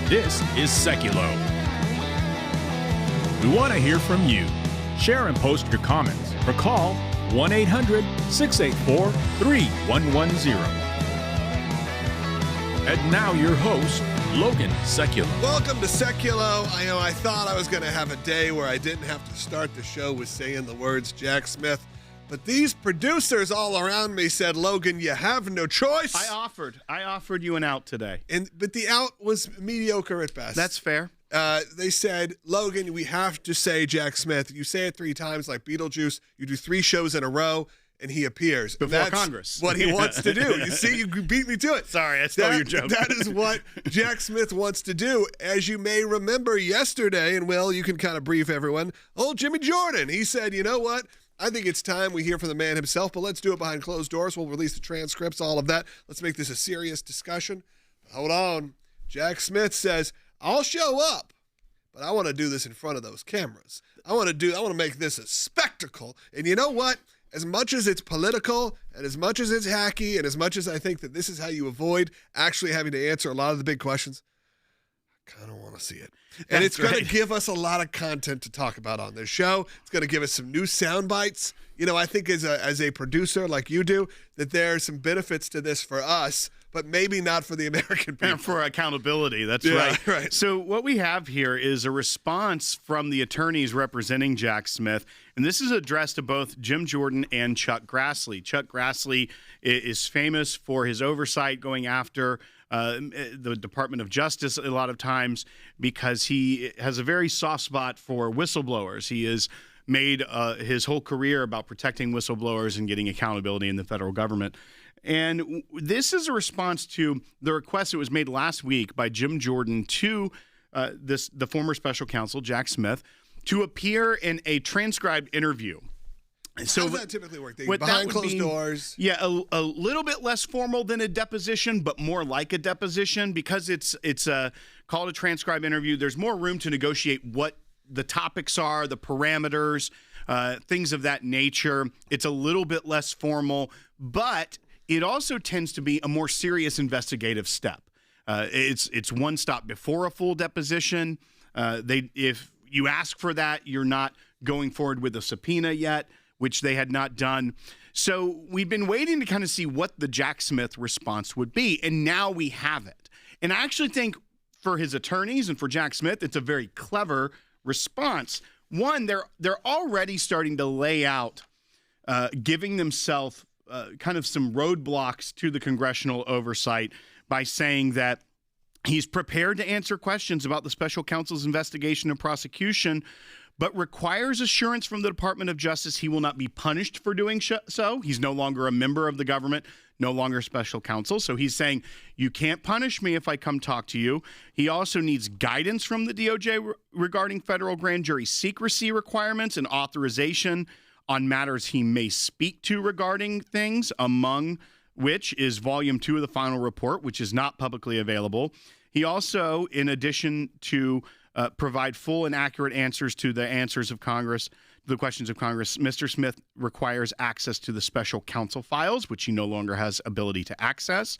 This is Sekulow. We want to hear from you. Share and post your comments or call 1-800-684-3110. And now your host, Logan Sekulow. Welcome to Sekulow. I thought I was going to have a day where I didn't have to start the show with saying the words Jack Smith, but these producers all around me said, Logan, you have no choice. I offered you an out today. But the out was mediocre at best. That's fair. They said, Logan, we have to say Jack Smith. You say it 3 times like Beetlejuice. You do 3 shows in a row, and he appears. Before Congress. What he wants to do. You see, you beat me to it. Sorry, I stole your joke. That is what Jack Smith wants to do. As you may remember yesterday, and, Will, you can kind of brief everyone, old Jimmy Jordan, he said, you know what? I think it's time we hear from the man himself, but let's do it behind closed doors. We'll release the transcripts, all of that. Let's make this a serious discussion. Hold on. Jack Smith says, I'll show up, but I want to do this in front of those cameras. I want to make this a spectacle. And you know what? As much as it's political and as much as it's hacky and as much as I think that this is how you avoid actually having to answer a lot of the big questions, I kind of want to see it. And it's going to give us a lot of content to talk about on this show. It's going to give us some new sound bites. You know, I think as a producer like you do, that there are some benefits to this for us, but maybe not for the American people. And for accountability, that's right. So what we have here is a response from the attorneys representing Jack Smith, and this is addressed to both Jim Jordan and Chuck Grassley. Chuck Grassley is famous for his oversight going after the Department of Justice a lot of times because he has a very soft spot for whistleblowers. He has made his whole career about protecting whistleblowers and getting accountability in the federal government. And this is a response to the request that was made last week by Jim Jordan to the former special counsel, Jack Smith, to appear in a transcribed interview. So how does that typically work? Behind closed doors? Yeah, a little bit less formal than a deposition, but more like a deposition because it's called a transcribed interview. There's more room to negotiate what the topics are, the parameters, things of that nature. It's a little bit less formal, but it also tends to be a more serious investigative step. It's one stop before a full deposition. If you ask for that, you're not going forward with a subpoena yet, which they had not done. So we've been waiting to kind of see what the Jack Smith response would be, and now we have it. And I actually think for his attorneys and for Jack Smith, it's a very clever response. One, they're already starting to lay out, giving themselves kind of some roadblocks to the congressional oversight by saying that he's prepared to answer questions about the special counsel's investigation and prosecution, but requires assurance from the Department of Justice he will not be punished for doing so. He's no longer a member of the government, no longer special counsel. So he's saying, you can't punish me if I come talk to you. He also needs guidance from the DOJ regarding federal grand jury secrecy requirements and authorization on matters he may speak to regarding things, among which is Volume 2 of the final report, which is not publicly available. He also, in addition to provide full and accurate answers to the answers of Congress, the questions of Congress, Mr. Smith requires access to the special counsel files, which he no longer has ability to access.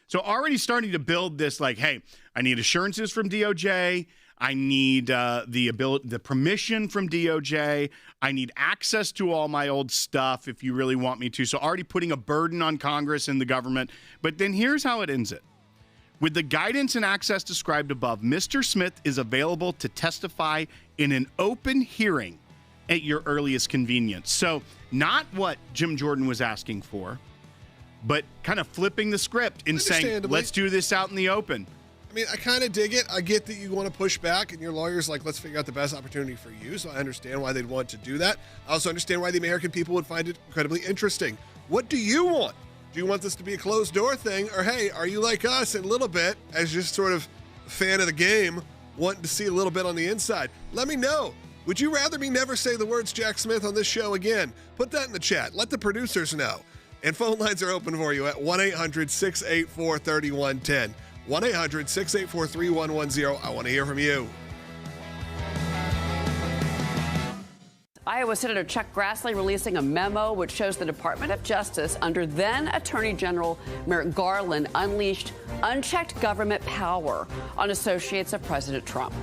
So already starting to build this like, hey, I need assurances from DOJ. I need the permission from DOJ. I need access to all my old stuff if you really want me to. So already putting a burden on Congress and the government. But then here's how it ends it. With the guidance and access described above, Mr. Smith is available to testify in an open hearing at your earliest convenience. So not what Jim Jordan was asking for, but kind of flipping the script and saying, let's do this out in the open. I mean, I kind of dig it. I get that you want to push back, and your lawyer's like, let's figure out the best opportunity for you. So I understand why they'd want to do that. I also understand why the American people would find it incredibly interesting. What do you want? Do you want this to be a closed-door thing? Or, hey, are you like us a little bit, as just sort of a fan of the game, wanting to see a little bit on the inside? Let me know. Would you rather me never say the words Jack Smith on this show again? Put that in the chat. Let the producers know. And phone lines are open for you at 1-800-684-3110. 1-800-684-3110. I want to hear from you. Iowa Senator Chuck Grassley releasing a memo which shows the Department of Justice under then Attorney General Merrick Garland unleashed unchecked government power on associates of President Trump.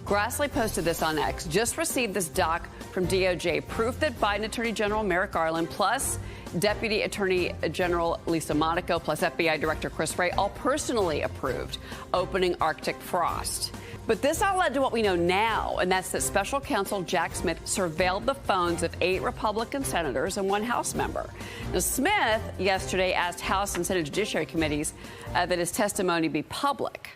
Grassley posted this on X. Just received this doc from DOJ, proof that Biden Attorney General Merrick Garland plus Deputy Attorney General Lisa Monaco plus FBI Director Chris Wray all personally approved opening Arctic frost. But this all led to what we know now, and that's that Special Counsel Jack Smith surveilled the phones of 8 Republican senators and 1 House member. Now, Smith yesterday asked House and Senate Judiciary Committees that his testimony be public.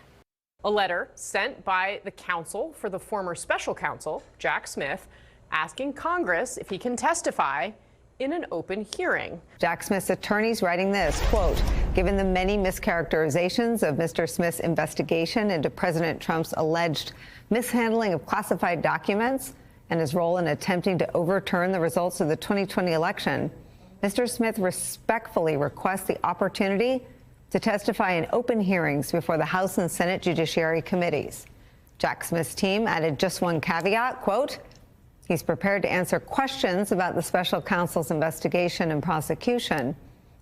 A letter sent by the counsel for the former special counsel, Jack Smith, asking Congress if he can testify in an open hearing. Jack Smith's attorneys writing this, quote, given the many mischaracterizations of Mr. Smith's investigation into President Trump's alleged mishandling of classified documents and his role in attempting to overturn the results of the 2020 election, Mr. Smith respectfully requests the opportunity to testify in open hearings before the House and Senate Judiciary Committees. Jack Smith's team added just one caveat, quote, he's prepared to answer questions about the special counsel's investigation and prosecution,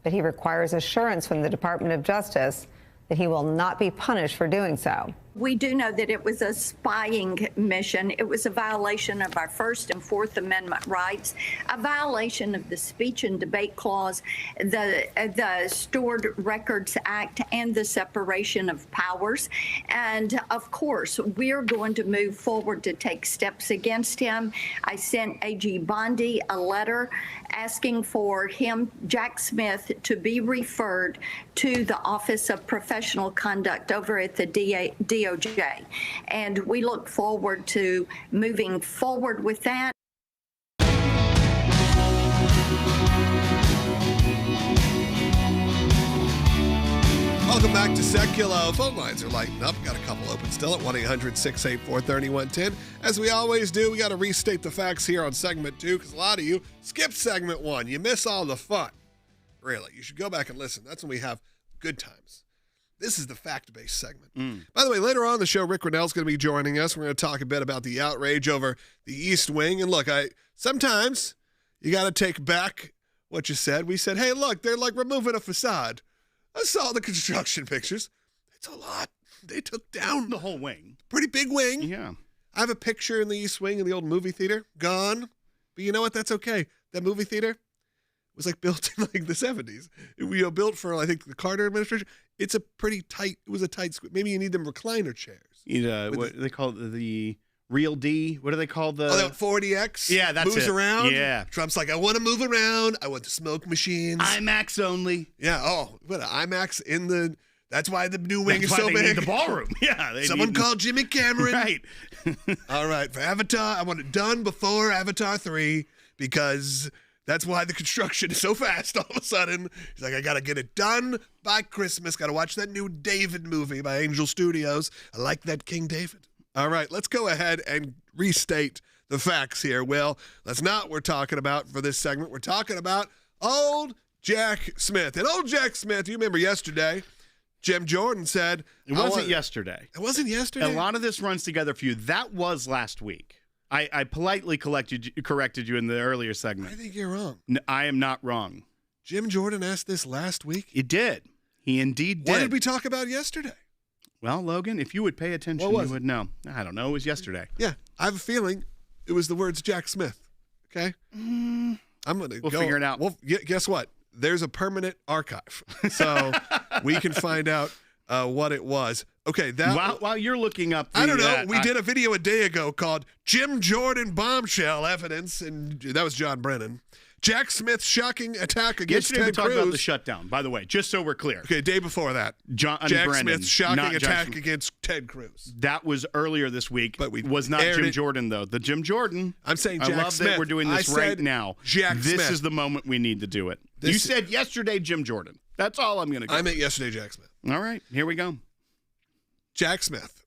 but he requires assurance from the Department of Justice that he will not be punished for doing so. We do know that it was a spying mission. It was a violation of our First and Fourth Amendment rights, a violation of the Speech and Debate Clause, the Stored Records Act, and the separation of powers. And of course, we're going to move forward to take steps against him. I sent AG Bondi a letter asking for him, Jack Smith, to be referred to the Office of Professional Conduct over at the DOJ. And we look forward to moving forward with that. Welcome back to Sekulow. Phone lines are lighting up. Got a couple open still at 1-800-684-3110. As we always do, we got to restate the facts here on segment 2 because a lot of you skipped segment 1. You miss all the fun. Really, you should go back and listen. That's when we have good times. This is the fact-based segment. By the way, later on in the show, Rick Rennell's going to be joining us. We're going to talk a bit about the outrage over the East Wing. And look, sometimes you got to take back what you said. We said, hey, look, they're like removing a facade. I saw the construction pictures. It's a lot. They took down The whole wing. pretty big wing. Yeah. I have a picture in the East Wing in the old movie theater. Gone. But you know what? That's okay. That movie theater was like built in like the 70s. Built for, I think, the Carter administration. It's a pretty tight, it was a tight squeeze. Maybe you need them recliner chairs. What do they call the Real D? What do they call the? Oh, that 40X? Yeah, that's moves it. around. Yeah. Trump's like, I want to move around. I want the smoke machines. IMAX only. Yeah. Oh, what an IMAX in the, that's why the new wing That's is why so they big. need the ballroom. Yeah. Someone called Jimmy Cameron. Right. All right. For Avatar, I want it done before Avatar 3 because that's why the construction is so fast all of a sudden. He's like, I got to get it done by Christmas. Got to watch that new David movie by Angel Studios. I like that King David. All right, let's go ahead and restate the facts here. Well, that's not what we're talking about for this segment. We're talking about old Jack Smith. And old Jack Smith, you remember yesterday, Jim Jordan said. It wasn't yesterday. It wasn't yesterday? A lot of this runs together for you. That was last week. I politely corrected you in the earlier segment. I think you're wrong. No, I am not wrong. Jim Jordan asked this last week? He did. He indeed did. What did we talk about yesterday? Well, Logan, if you would pay attention, you would know. I don't know. It was yesterday. Yeah. I have a feeling it was the words Jack Smith. Okay? I'm going to We'll figure it out. Well, guess what? There's a permanent archive. So we can find out what it was. Okay. While you're looking up I don't know. We did a video a day ago called Jim Jordan Bombshell Evidence, and that was John Brennan. Jack Smith's shocking attack against Yesterday Ted we talked Cruz. about the shutdown, by the way, just so we're clear. Okay, day before that. Jack Brennan, Smith's shocking not attack against Ted Cruz. That was earlier this week. But we was not aired Jim it. Jordan, though. The Jim Jordan. I'm saying Jack I love Smith. that we're doing this right now. Jack this Smith. is the moment we need to do it. You said yesterday Jim Jordan. That's all I'm going to go. I meant yesterday Jack Smith. All right, here we go. Jack Smith.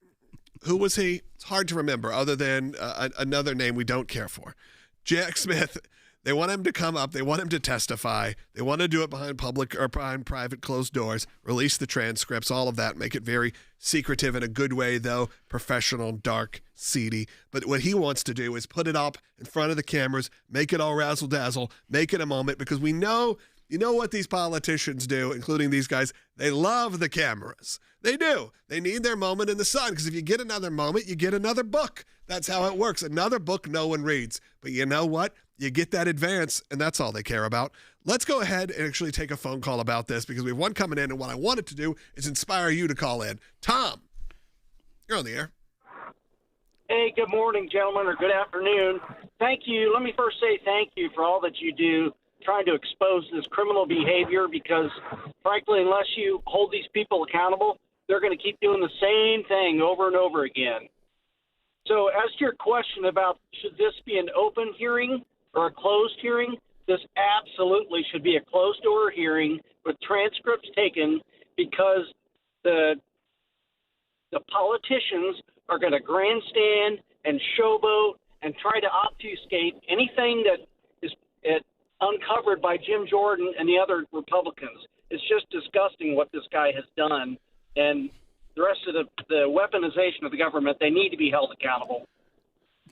Who was he? It's hard to remember other than another name we don't care for. Jack Smith. They want him to come up. They want him to testify. They want to do it behind public or behind private closed doors, release the transcripts, all of that, make it very secretive in a good way, though, professional, dark, seedy, but what he wants to do is put it up in front of the cameras, make it all razzle-dazzle, make it a moment, because we know, you know what these politicians do, including these guys, they love the cameras. They do. They need their moment in the sun, because if you get another moment, you get another book. That's how it works. Another book no one reads. But you know what? You get that advance, and that's all they care about. Let's go ahead and actually take a phone call about this, because we have one coming in, and what I wanted to do is inspire you to call in. Tom, you're on the air. Hey, good morning, gentlemen, or good afternoon. Thank you. Let me first say thank you for all that you do trying to expose this criminal behavior, because, frankly, unless you hold these people accountable, they're going to keep doing the same thing over and over again. So as to your question about should this be an open hearing or a closed hearing, this absolutely should be a closed-door hearing with transcripts taken, because the politicians are going to grandstand and showboat and try to obfuscate anything that is uncovered by Jim Jordan and the other Republicans. It's just disgusting what this guy has done. And the rest of the weaponization of the government, they need to be held accountable.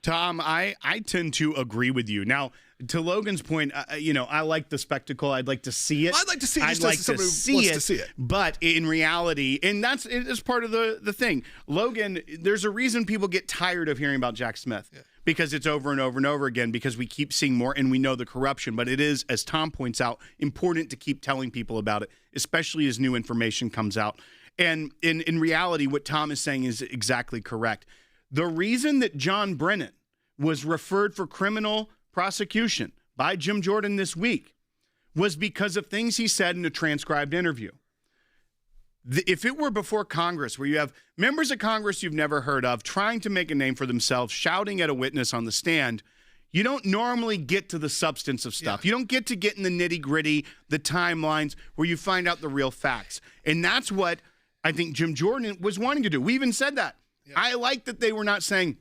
Tom, I tend to agree with you. Now, to Logan's point, I like the spectacle. I'd like to see it. I'd like to see it. I'd like to see it. But in reality, and it is part of the thing. Logan, there's a reason people get tired of hearing about Jack Smith. Yeah. Because it's over and over and over again, because we keep seeing more and we know the corruption. But it is, as Tom points out, important to keep telling people about it, especially as new information comes out. And in reality, what Tom is saying is exactly correct. The reason that John Brennan was referred for criminal prosecution by Jim Jordan this week was because of things he said in a transcribed interview. If it were before Congress, where you have members of Congress you've never heard of trying to make a name for themselves, shouting at a witness on the stand, you don't normally get to the substance of stuff. Yeah. You don't get in the nitty-gritty, the timelines, where you find out the real facts. And that's what I think Jim Jordan was wanting to do. We even said that. Yeah. I like that they were not saying,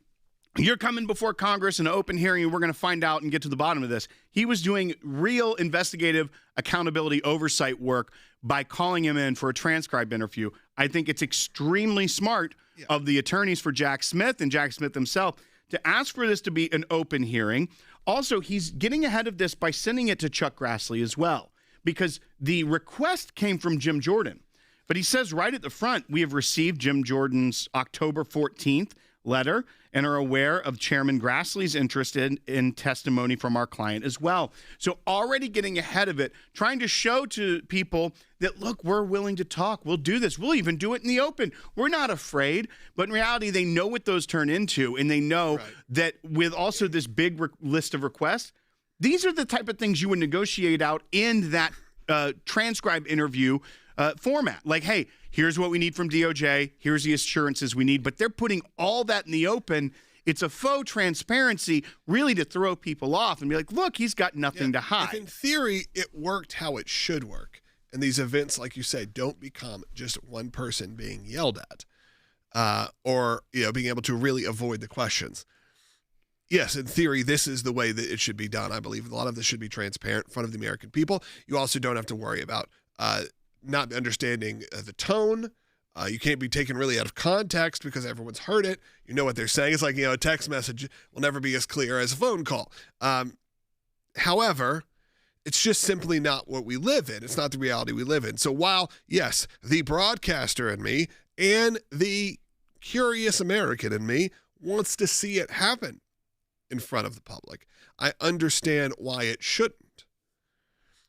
you're coming before Congress in an open hearing and we're going to find out and get to the bottom of this. He was doing real investigative accountability oversight work by calling him in for a transcribed interview. I think it's extremely smart of the attorneys for Jack Smith and Jack Smith himself to ask for this to be an open hearing. Also, he's getting ahead of this by sending it to Chuck Grassley as well, because the request came from Jim Jordan. But he says right at the front, we have received Jim Jordan's October 14th letter and are aware of Chairman Grassley's interest in testimony from our client as well. So already getting ahead of it, trying to show to people that, look, we're willing to talk. We'll do this. We'll even do it in the open. We're not afraid. But in reality, they know what those turn into, and they know that with also this big list of requests, these are the type of things you would negotiate out in that transcribed interview format. Like, hey, here's what we need from DOJ. Here's the assurances we need. But they're putting all that in the open. It's a faux transparency, really to throw people off and be like, look, he's got nothing to hide. If in theory, it worked how it should work. And these events, like you say, don't become just one person being yelled at or being able to really avoid the questions. Yes, in theory, this is the way that it should be done. I believe a lot of this should be transparent in front of the American people. You also don't have to worry about not understanding the tone. You can't be taken really out of context because everyone's heard it. You know what they're saying. It's like, a text message will never be as clear as a phone call. However, it's just simply not what we live in. It's not the reality we live in. So while, yes, the broadcaster in me and the curious American in me wants to see it happen in front of the public, I understand why it shouldn't.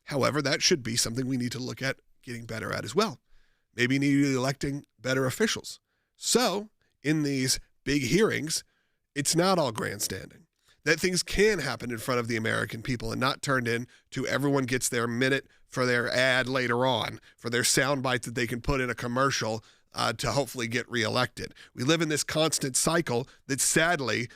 However, that should be something we need to look at getting better at as well. Maybe need electing better officials. So in these big hearings, it's not all grandstanding. That things can happen in front of the American people and not turned into everyone gets their minute for their ad later on, for their soundbite that they can put in a commercial to hopefully get reelected. We live in this constant cycle that sadly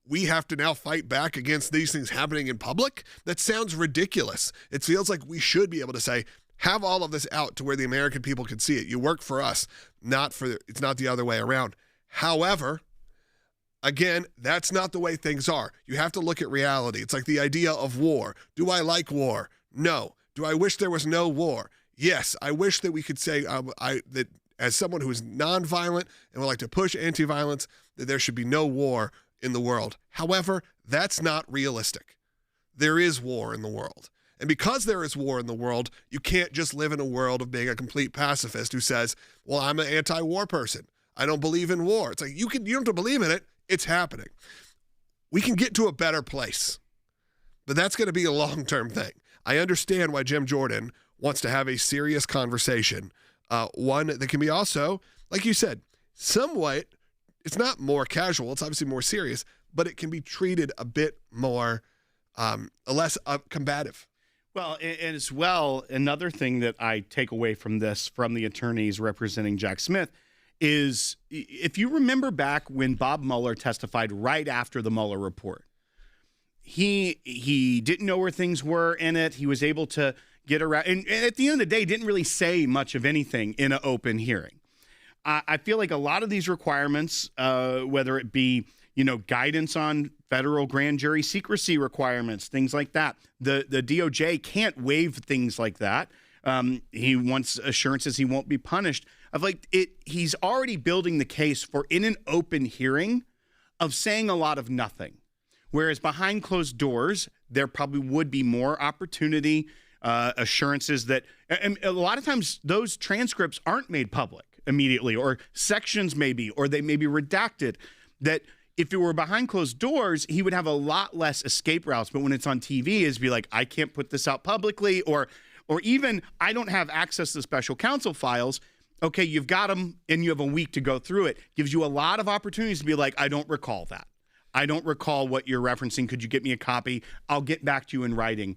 we have to now fight back against these things happening in public. That sounds ridiculous. It feels like we should be able to say, have all of this out to where the American people can see it. You work for us, it's not the other way around. However, again, that's not the way things are. You have to look at reality. It's like the idea of war. Do I like war? No. Do I wish there was no war? Yes. I wish that we could say that as someone who is nonviolent and would like to push anti-violence, that there should be no war in the world. However, that's not realistic. There is war in the world. And because there is war in the world, you can't just live in a world of being a complete pacifist who says, well, I'm an anti-war person. I don't believe in war. It's like, you don't have to believe in it. It's happening. We can get to a better place, but that's going to be a long-term thing. I understand why Jim Jordan wants to have a serious conversation, one that can be also, like you said, somewhat, it's not more casual, it's obviously more serious, but it can be treated a bit more, less combative. Well, and as well, another thing that I take away from this, from the attorneys representing Jack Smith, is if you remember back when Bob Mueller testified right after the Mueller report, he didn't know where things were in it. He was able to get around, and at the end of the day, didn't really say much of anything in an open hearing. I feel like a lot of these requirements, whether it be guidance on federal grand jury secrecy requirements, things like that. The DOJ can't waive things like that. He wants assurances he won't be punished. He's already building the case for in an open hearing of saying a lot of nothing. Whereas behind closed doors, there probably would be more opportunity, assurances that, and a lot of times those transcripts aren't made public immediately, or sections maybe, or they may be redacted, that if it were behind closed doors, he would have a lot less escape routes. But when it's on TV, is be like, I can't put this out publicly, or even I don't have access to the special counsel files. Okay, you've got them and you have a week to go through it. Gives you a lot of opportunities to be like, I don't recall that. I don't recall what you're referencing. Could you get me a copy? I'll get back to you in writing.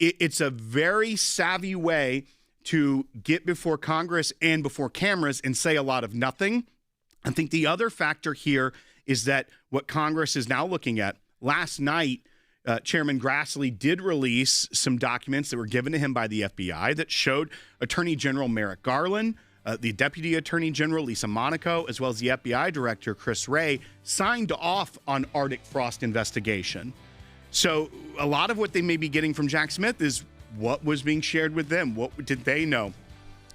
It's a very savvy way to get before Congress and before cameras and say a lot of nothing. I think the other factor here is that what Congress is now looking at, last night, Chairman Grassley did release some documents that were given to him by the FBI that showed Attorney General Merrick Garland, the Deputy Attorney General Lisa Monaco, as well as the FBI Director Chris Wray, signed off on Arctic Frost investigation. So a lot of what they may be getting from Jack Smith is what was being shared with them. What did they know?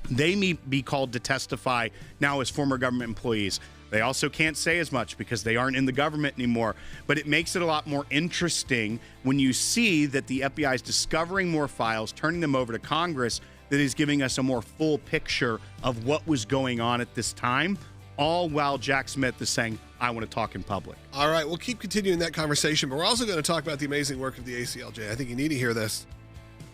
They may be called to testify now as former government employees. They also can't say as much because they aren't in the government anymore. But it makes it a lot more interesting when you see that the FBI is discovering more files, turning them over to Congress, that is giving us a more full picture of what was going on at this time, all while Jack Smith is saying, I want to talk in public. All right, we'll keep continuing that conversation, but we're also going to talk about the amazing work of the ACLJ. I think you need to hear this.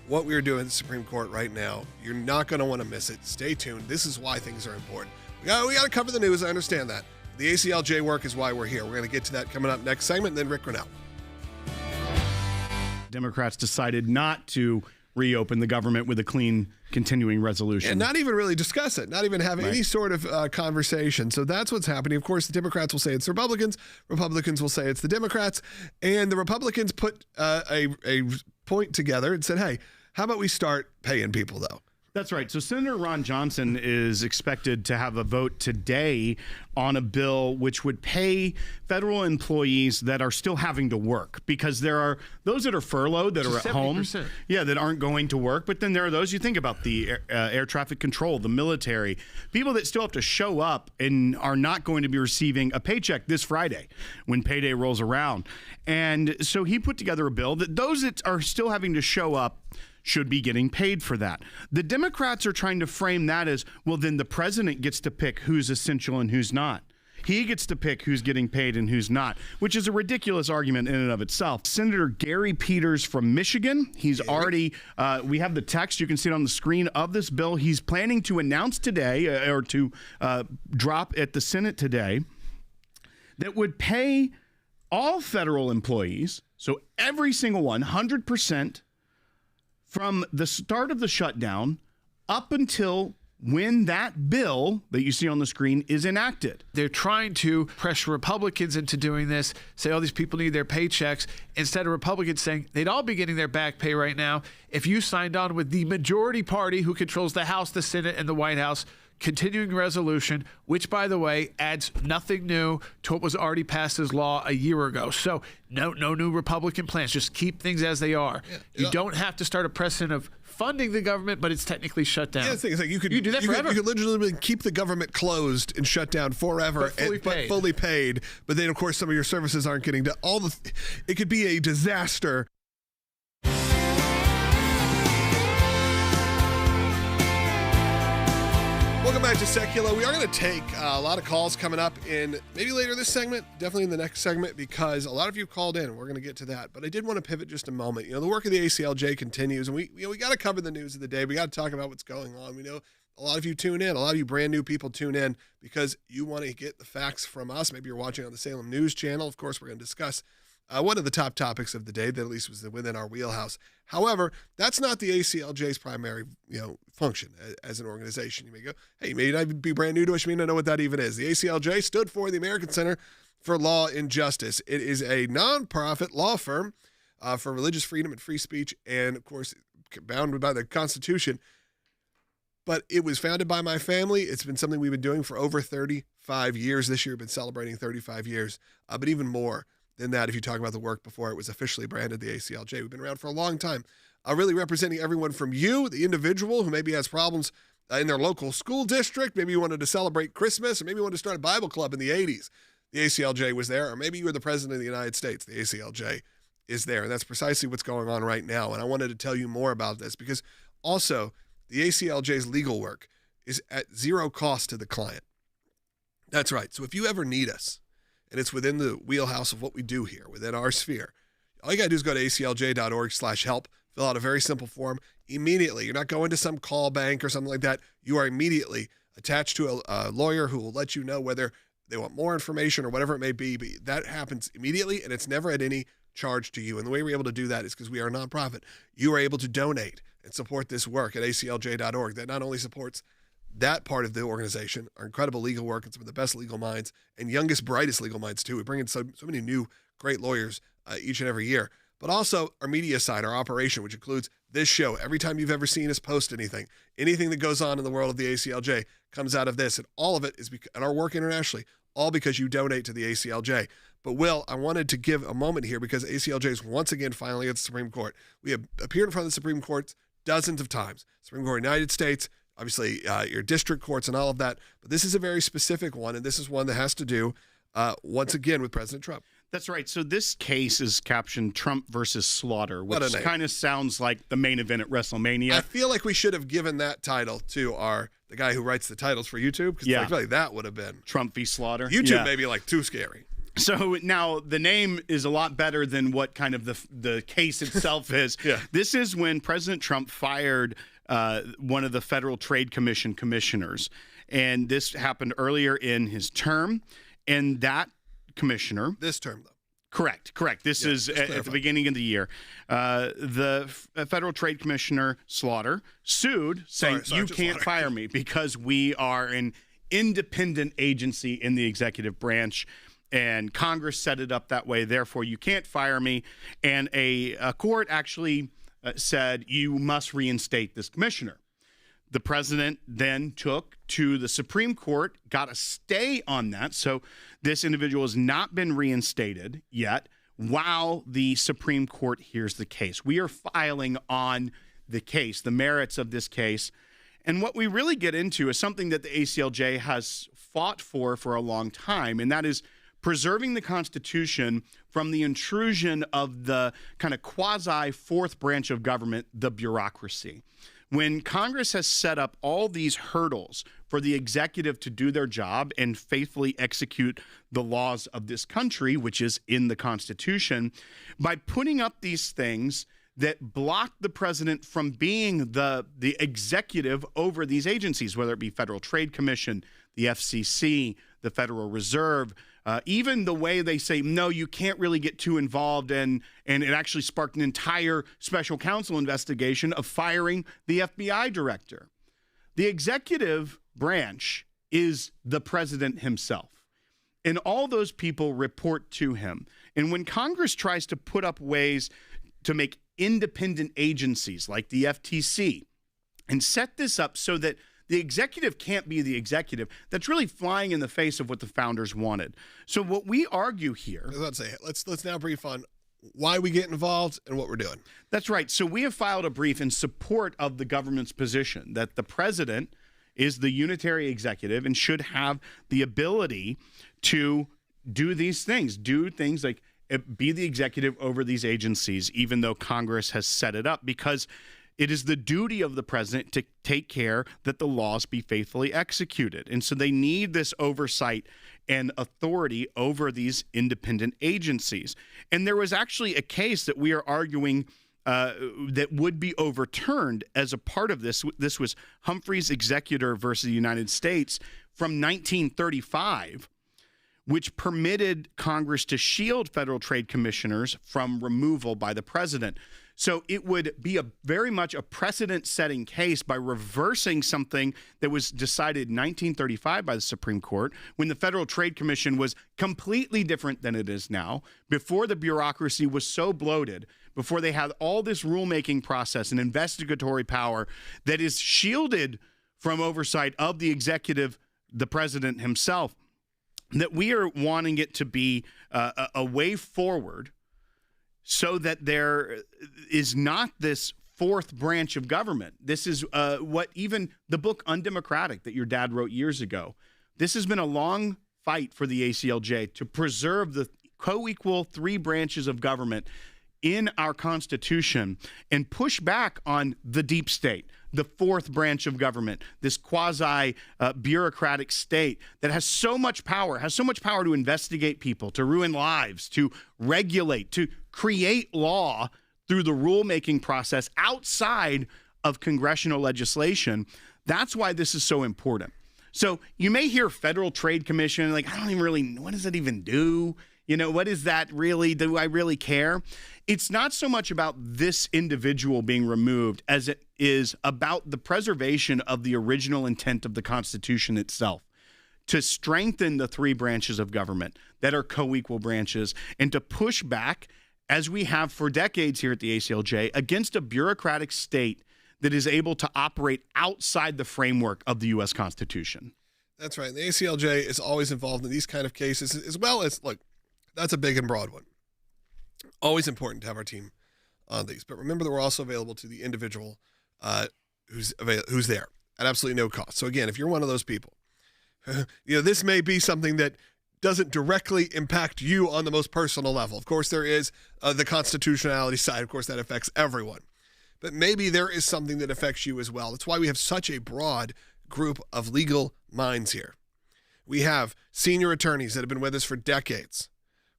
What we're doing at the Supreme Court right now, you're not going to want to miss it. Stay tuned. This is why things are important. We got to cover the news. I understand that. The ACLJ work is why we're here. We're going to get to that coming up next segment, and then Rick Grinnell. Democrats decided not to reopen the government with a clean continuing resolution. And not even really discuss it, not even have any sort of conversation. So that's what's happening. Of course, the Democrats will say it's Republicans. Republicans will say it's the Democrats. And the Republicans put a point together and said, hey, how about we start paying people, though? That's right. So Senator Ron Johnson is expected to have a vote today on a bill which would pay federal employees that are still having to work, because there are those that are furloughed, that are at 70%. Home, that aren't going to work. But then there are those, you think about the air traffic control, the military, people that still have to show up and are not going to be receiving a paycheck this Friday when payday rolls around. And so he put together a bill that those that are still having to show up should be getting paid for that. The Democrats are trying to frame that as, well, then the president gets to pick who's essential and who's not. He gets to pick who's getting paid and who's not, which is a ridiculous argument in and of itself. Senator Gary Peters from Michigan, he's already, we have the text, you can see it on the screen, of this bill. He's planning to announce today, or to drop at the Senate today, that would pay all federal employees, so every single one, 100%, from the start of the shutdown up until when that bill that you see on the screen is enacted. They're trying to pressure Republicans into doing this, say, oh, these people need their paychecks, instead of Republicans saying they'd all be getting their back pay right now if you signed on with the majority party who controls the House, the Senate, and the White House continuing resolution, which, by the way, adds nothing new to what was already passed as law a year ago. So no new Republican plans. Just keep things as they are. Yeah. You don't have to start a precedent of funding the government, but it's technically shut down. Yeah, the thing is, like, you do that forever. You could literally keep the government closed and shut down forever, but fully paid. But then, of course, some of your services aren't getting to all the. It could be a disaster. Welcome back to Sekulow. We are going to take a lot of calls coming up in maybe later this segment, definitely in the next segment, because a lot of you called in. We're going to get to that. But I did want to pivot just a moment. The work of the ACLJ continues, and we got to cover the news of the day. We got to talk about what's going on. We know a lot of you tune in. A lot of you brand new people tune in because you want to get the facts from us. Maybe you're watching on the Salem News Channel. Of course, we're going to discuss one of the top topics of the day that at least was within our wheelhouse. However, that's not the ACLJ's primary, function as an organization. You may go, hey, you may not be brand new to us. You may not know what that even is. The ACLJ stood for the American Center for Law and Justice. It is a nonprofit law firm for religious freedom and free speech, and of course, bound by the Constitution. But it was founded by my family. It's been something we've been doing for over 35 years. This year, we've been celebrating 35 years, but even more than that, if you talk about the work before it was officially branded the ACLJ. We've been around for a long time, really representing everyone from you, the individual who maybe has problems in their local school district. Maybe you wanted to celebrate Christmas, or maybe you wanted to start a Bible club in the 80s. The ACLJ was there, or maybe you were the president of the United States. The ACLJ is there, and that's precisely what's going on right now. And I wanted to tell you more about this because also the ACLJ's legal work is at zero cost to the client. That's right. So if you ever need us, and it's within the wheelhouse of what we do here, within our sphere, all you got to do is go to aclj.org/help, fill out a very simple form. Immediately, you're not going to some call bank or something like that. You are immediately attached to a lawyer who will let you know whether they want more information or whatever it may be. But that happens immediately, and it's never at any charge to you. And the way we're able to do that is because we are a nonprofit. You are able to donate and support this work at aclj.org. That not only supports that part of the organization, our incredible legal work, and some of the best legal minds and youngest, brightest legal minds too. We bring in so many new, great lawyers each and every year. But also our media side, our operation, which includes this show. Every time you've ever seen us post anything that goes on in the world of the ACLJ comes out of this. And all of it is and our work internationally, all because you donate to the ACLJ. But Will, I wanted to give a moment here because ACLJ is once again filing at the Supreme Court. We have appeared in front of the Supreme Court dozens of times. Supreme Court of the United States, obviously, your district courts and all of that. But this is a very specific one, and this is one that has to do, once again, with President Trump. That's right. So this case is captioned Trump versus Slaughter, which kind of sounds like the main event at WrestleMania. I feel like we should have given that title to the guy who writes the titles for YouTube, because I feel like that would have been Trump v. Slaughter. YouTube may be too scary. So now the name is a lot better than what kind of the case itself is. Yeah. This is when President Trump fired one of the Federal Trade Commission commissioners. And this happened earlier in his term. And that commissioner. This term, though. Correct. This is at the beginning of the year. The Federal Trade Commissioner, Slaughter, sued, saying, you can't fire me because we are an independent agency in the executive branch. And Congress set it up that way. Therefore, you can't fire me. And a court actually said you must reinstate this commissioner. The president then took to the Supreme Court, got a stay on that. So this individual has not been reinstated yet while the Supreme Court hears the case. We are filing on the case, the merits of this case. And what we really get into is something that the ACLJ has fought for a long time, and that is preserving the Constitution from the intrusion of the kind of quasi fourth branch of government, the bureaucracy. When Congress has set up all these hurdles for the executive to do their job and faithfully execute the laws of this country, which is in the Constitution, by putting up these things that block the president from being the executive over these agencies, whether it be Federal Trade Commission, the FCC, the Federal Reserve, even the way they say, no, you can't really get too involved, and it actually sparked an entire special counsel investigation of firing the FBI director. The executive branch is the president himself, and all those people report to him. And when Congress tries to put up ways to make independent agencies like the FTC and set this up so that The executive can't be the executive. That's really flying in the face of what the founders wanted. So what we argue here. Let's now brief on why we get involved and what we're doing. That's right. So we have filed a brief in support of the government's position that the president is the unitary executive and should have the ability to do these things, do things like be the executive over these agencies, even though Congress has set it up, because it is the duty of the president to take care that the laws be faithfully executed. And so they need this oversight and authority over these independent agencies. And there was actually a case that we are arguing that would be overturned as a part of this. This was Humphrey's Executor versus the United States from 1935, which permitted Congress to shield federal trade commissioners from removal by the president. So it would be very much a precedent-setting case by reversing something that was decided in 1935 by the Supreme Court when the Federal Trade Commission was completely different than it is now, before the bureaucracy was so bloated, before they had all this rulemaking process and investigatory power that is shielded from oversight of the executive, the president himself, that we are wanting it to be a way forward so that there is not this fourth branch of government. This is what even the book Undemocratic that your dad wrote years ago, this has been a long fight for the ACLJ to preserve the co-equal three branches of government in our Constitution and push back on the deep state, the fourth branch of government, this quasi-bureaucratic state that has so much power to investigate people, to ruin lives, to regulate, to create law through the rulemaking process outside of congressional legislation. That's why this is so important. So you may hear Federal Trade Commission, like, I don't even really know, what does it even do? You know, what is that really? Do I really care? It's not so much about this individual being removed as it is about the preservation of the original intent of the Constitution itself, to strengthen the three branches of government that are co-equal branches and to push back, as we have for decades here at the ACLJ, against a bureaucratic state that is able to operate outside the framework of the U.S. Constitution. That's right. The ACLJ is always involved in these kind of cases, as well as, look, that's a big and broad one. Always important to have our team on these. But remember that we're also available to the individual who's there at absolutely no cost. So again, if you're one of those people, this may be something that doesn't directly impact you on the most personal level. Of course, there is the constitutionality side. Of course, that affects everyone. But maybe there is something that affects you as well. That's why we have such a broad group of legal minds here. We have senior attorneys that have been with us for decades.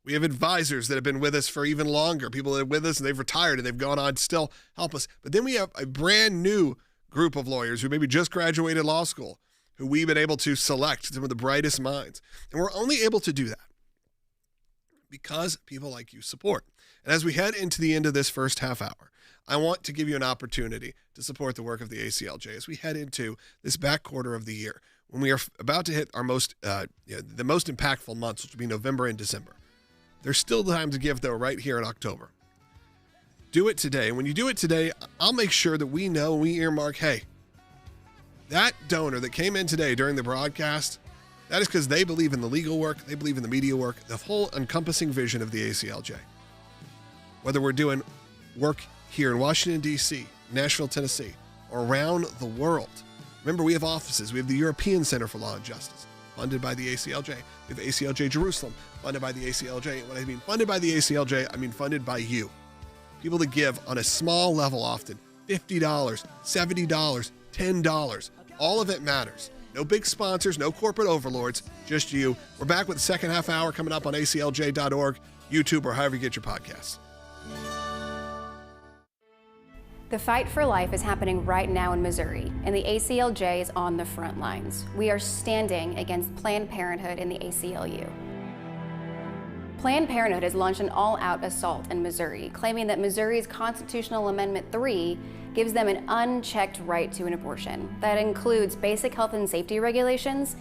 We have advisors that have been with us for even longer, people that are with us and they've retired and they've gone on to still help us. But then we have a brand new group of lawyers who maybe just graduated law school, who we've been able to select, some of the brightest minds. And we're only able to do that because people like you support. And as we head into the end of this first half hour, I want to give you an opportunity to support the work of the ACLJ as we head into this back quarter of the year, when we are about to hit our the most impactful months, which will be November and December. There's still time to give, though, right here in October. Do it today. And when you do it today, I'll make sure that we know, we earmark, hey, that donor that came in today during the broadcast, that is because they believe in the legal work, they believe in the media work, the whole encompassing vision of the ACLJ. Whether we're doing work here in Washington, D.C., Nashville, Tennessee, or around the world. Remember, we have offices. We have the European Center for Law and Justice, funded by the ACLJ. We have ACLJ Jerusalem, funded by the ACLJ. When I mean funded by the ACLJ, I mean funded by you. People that give on a small level often, $50, $70, $10. All of it matters. No big sponsors, no corporate overlords, just you. We're back with the second half hour coming up on aclj.org, YouTube, or however you get your podcasts. The fight for life is happening right now in Missouri, and the ACLJ is on the front lines. We are standing against Planned Parenthood and the ACLU. Planned Parenthood has launched an all-out assault in Missouri, claiming that Missouri's Constitutional Amendment 3 gives them an unchecked right to an abortion. That includes basic health and safety regulations,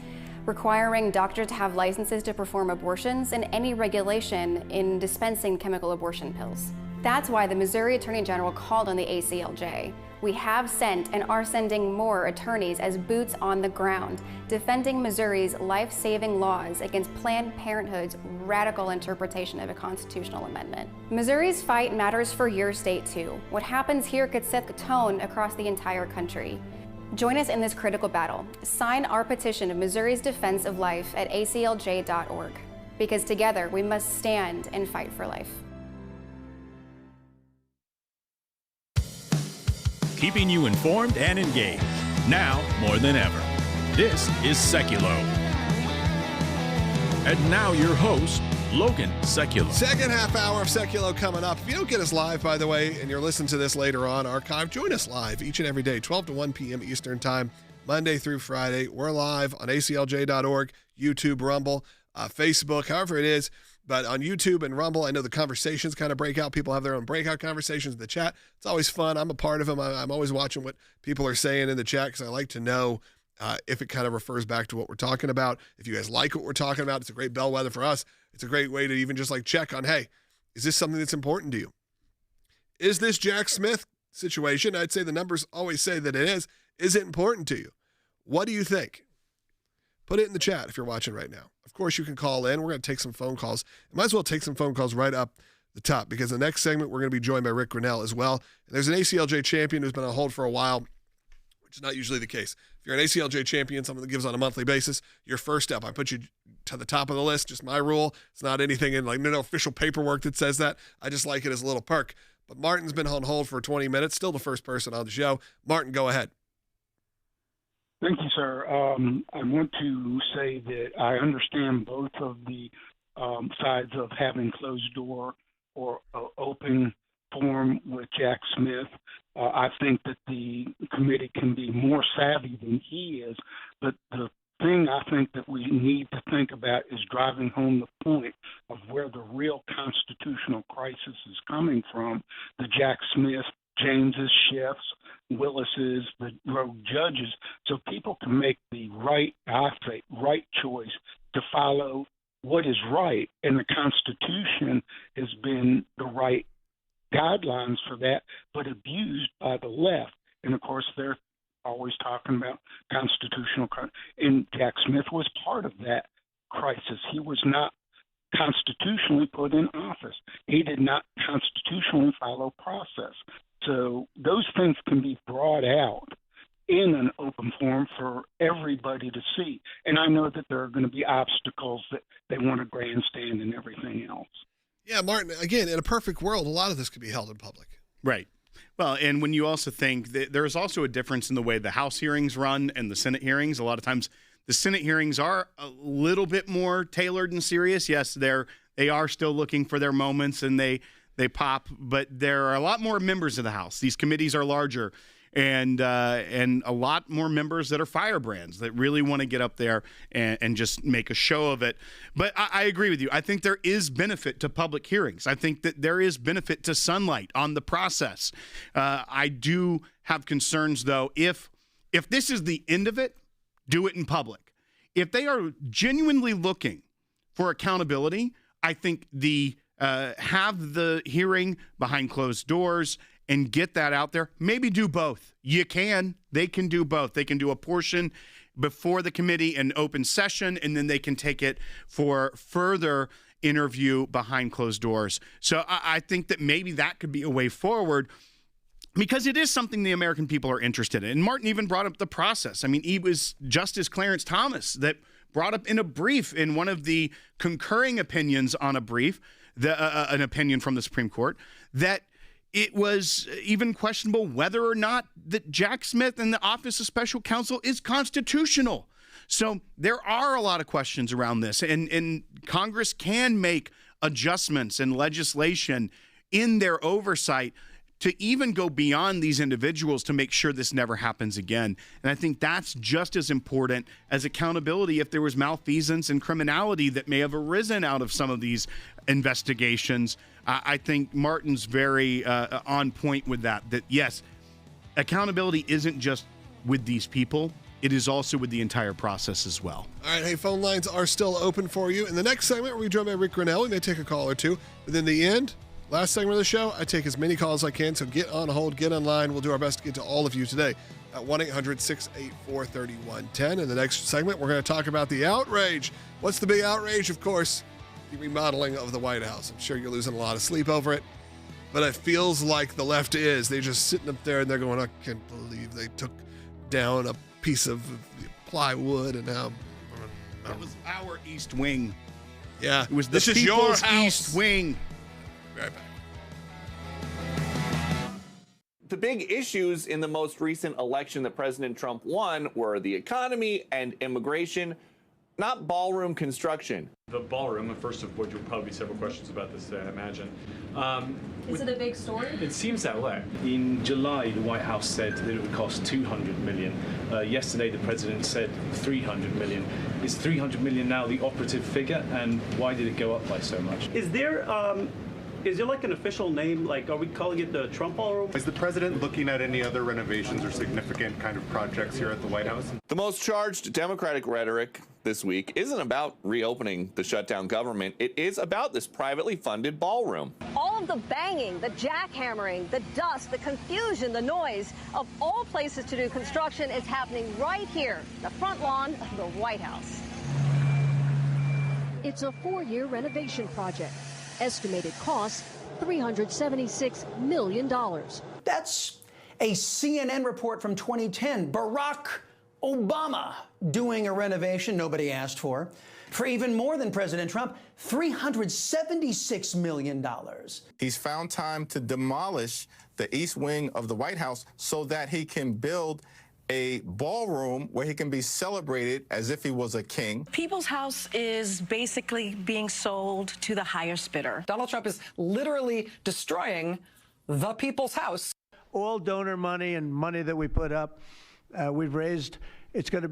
requiring doctors to have licenses to perform abortions, and any regulation in dispensing chemical abortion pills. That's why the Missouri Attorney General called on the ACLJ. We have sent and are sending more attorneys as boots on the ground, defending Missouri's life-saving laws against Planned Parenthood's radical interpretation of a constitutional amendment. Missouri's fight matters for your state too. What happens here could set the tone across the entire country. Join us in this critical battle. Sign our petition of Missouri's defense of life at aclj.org. Because together we must stand and fight for life. Keeping you informed and engaged, now more than ever. This is Sekulow. And now your host, Logan Sekulow. Second half hour of Sekulow coming up. If you don't get us live, by the way, and you're listening to this later on archive, join us live each and every day, 12 to 1 p.m. Eastern Time, Monday through Friday. We're live on aclj.org, YouTube, Rumble, Facebook, however it is. But on YouTube and Rumble, I know the conversations kind of break out. People have their own breakout conversations in the chat. It's always fun. I'm a part of them. I'm always watching what people are saying in the chat because I like to know if it kind of refers back to what we're talking about. If you guys like what we're talking about, it's a great bellwether for us. It's a great way to even just like check on, hey, is this something that's important to you? Is this Jack Smith situation? I'd say the numbers always say that it is. Is it important to you? What do you think? Put it in the chat if you're watching right now. Of course, you can call in. We're going to take some phone calls. Might as well take some phone calls right up the top because the next segment, we're going to be joined by Rick Grinnell as well. And there's an ACLJ champion who's been on hold for a while, which is not usually the case. If you're an ACLJ champion, someone that gives on a monthly basis, your first step, I put you to the top of the list. Just my rule. It's not anything in like no official paperwork that says that. I just like it as a little perk. But Martin's been on hold for 20 minutes, still the first person on the show. Martin, go ahead. Thank you, sir. I want to say that I understand both of the sides of having closed door or open forum with Jack Smith. I think that the committee can be more savvy than he is, but the thing I think that we need to think about is driving home the point of where the real constitutional crisis is coming from. The Jack Smith, James's, Schiff's, Willis's, the rogue judges, so people can make the right choice to follow what is right. And the Constitution has been the right guidelines for that, but abused by the left. And, of course, they're always talking about constitutional crisis. And Jack Smith was part of that crisis. He was not constitutionally put in office. He did not constitutionally follow process. So those things can be brought out in an open forum for everybody to see. And I know that there are going to be obstacles that they want to grandstand and everything else. Yeah, Martin, again, in a perfect world, a lot of this could be held in public. Right. Well, and when you also think that there's also a difference in the way the House hearings run and the Senate hearings, a lot of times the Senate hearings are a little bit more tailored and serious. Yes, they are still looking for their moments and they pop, but there are a lot more members of the House. These committees are larger, and a lot more members that are firebrands that really want to get up there and just make a show of it. But I agree with you. I think there is benefit to public hearings. I think that there is benefit to sunlight on the process. I do have concerns, though, if this is the end of it, do it in public. If they are genuinely looking for accountability, I think have the hearing behind closed doors and get that out there. Maybe do both. They can do both. They can do a portion before the committee in open session, and then they can take it for further interview behind closed doors. So I think that maybe that could be a way forward because it is something the American people are interested in. And Martin even brought up the process. I mean, it was Justice Clarence Thomas that brought up in a brief, in one of the concurring opinions on a brief, an opinion from the Supreme Court, that it was even questionable whether or not that Jack Smith and the Office of Special Counsel is constitutional. So there are a lot of questions around this, and Congress can make adjustments in legislation in their oversight to even go beyond these individuals to make sure this never happens again. And I think that's just as important as accountability if there was malfeasance and criminality that may have arisen out of some of these investigations. I think Martin's very on point with that yes, accountability isn't just with these people. It is also with the entire process as well. All right, hey, phone lines are still open for you. In the next segment, we're joined by Rick Grinnell. We may take a call or two. But in the end, Last segment of the show, I take as many calls as I can, so get on hold, get online. We'll do our best to get to all of you today at 1-800-684-3110. In the next segment, we're going to talk about the outrage. What's the big outrage? Of course, the remodeling of the White House. I'm sure you're losing a lot of sleep over it, but it feels like the left is. They're just sitting up there and they're going, I can't believe they took down a piece of plywood and now... It was our East Wing. Yeah. It was the This is your people's house. East Wing. Be right back. The big issues in the most recent election that President Trump won were the economy and immigration, not ballroom construction. The ballroom, first of which will probably be several questions about this, I imagine. Is it a big story? It seems that way. In July, the White House said that it would cost $200 million. Yesterday, the president said $300 million. Is $300 million now the operative figure, and why did it go up by so much? Is there like an official name? Like, are we calling it the Trump Ballroom? Is the president looking at any other renovations or significant kind of projects here at the White House? The most charged Democratic rhetoric this week isn't about reopening the shutdown government. It is about this privately funded ballroom. All of the banging, the jackhammering, the dust, the confusion, the noise of all places to do construction is happening right here, the front lawn of the White House. It's a 4-year renovation project. Estimated cost, $376 million. That's a CNN report from 2010. Barack Obama doing a renovation nobody asked for even more than President Trump, $376 million. He's found time to demolish the east wing of the White House so that he can build a ballroom where he can be celebrated as if he was a king. People's House is basically being sold to the highest bidder. Donald Trump is literally destroying the People's House. All donor money and money that we put up, we've raised, it's going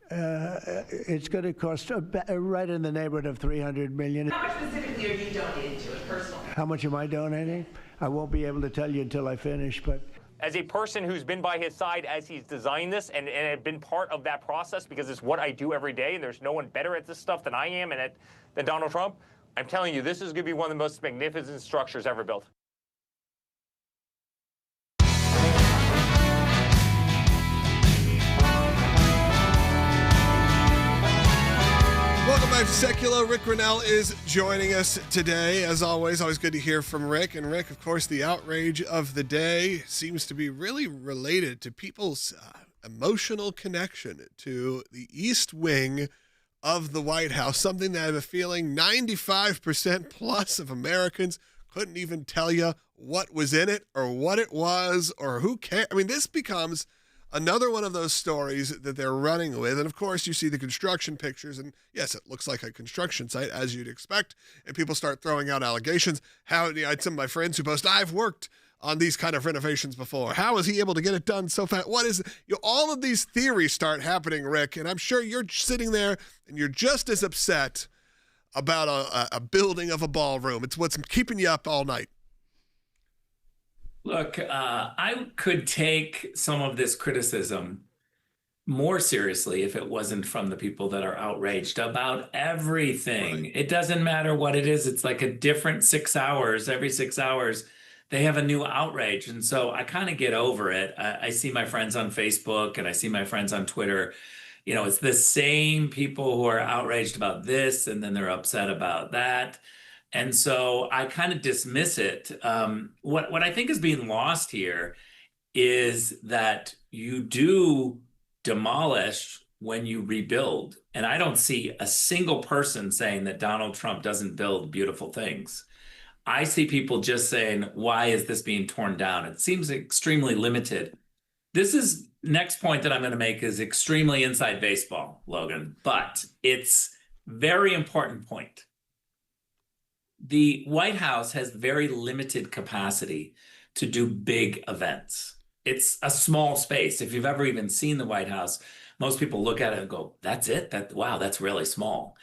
to cost right in the neighborhood of $300 million. How much specifically are you donating to it personally? How much am I donating? I won't be able to tell you until I finish, but... As a person who's been by his side as he's designed this and had been part of that process, because it's what I do every day, and there's no one better at this stuff than I am and than Donald Trump, I'm telling you, this is going to be one of the most magnificent structures ever built. Welcome back to Sekulow. Rick Grinnell is joining us today. As always good to hear from Rick. And Rick, of course, the outrage of the day seems to be really related to people's emotional connection to the East Wing of the White House, something that I have a feeling 95% plus of Americans couldn't even tell you what was in it or what it was or who cares. I mean, this becomes another one of those stories that they're running with. And of course, you see the construction pictures, and yes, it looks like a construction site, as you'd expect. And people start throwing out allegations. I had some of my friends who post, I've worked on these kind of renovations before. How is he able to get it done so fast? What is it? All of these theories start happening, Rick, and I'm sure you're sitting there and you're just as upset about a building of a ballroom. It's what's keeping you up all night. Look, I could take some of this criticism more seriously if it wasn't from the people that are outraged about everything. Right. It doesn't matter what it is. It's like a different 6 hours. Every 6 hours, they have a new outrage. And so I kind of get over it. I see my friends on Facebook and I see my friends on Twitter. You know, it's the same people who are outraged about this and then they're upset about that. And so I kind of dismiss it. What I think is being lost here is that you do demolish when you rebuild. And I don't see a single person saying that Donald Trump doesn't build beautiful things. I see people just saying, why is this being torn down? It seems extremely limited. This is next point that I'm going to make is extremely inside baseball, Logan, but it's very important point. The White House has very limited capacity to do big events. It's a small space. If you've ever even seen the White House, most people look at it and go, that's it? Wow, that's really small.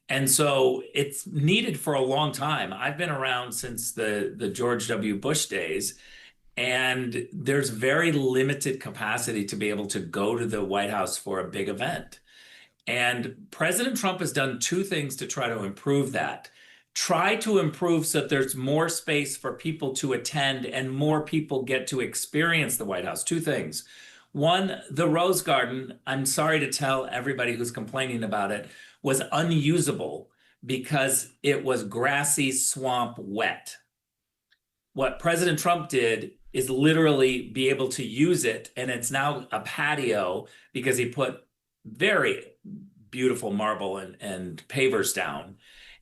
And so it's needed for a long time. I've been around since the George W. Bush days, and there's very limited capacity to be able to go to the White House for a big event. And President Trump has done two things to try to improve that. try to improve so that there's more space for people to attend and more people get to experience the White House. Two things. One, the Rose Garden, I'm sorry to tell everybody who's complaining about it, was unusable because it was grassy swamp wet. What President Trump did is literally be able to use it, and it's now a patio because he put very beautiful marble and pavers down.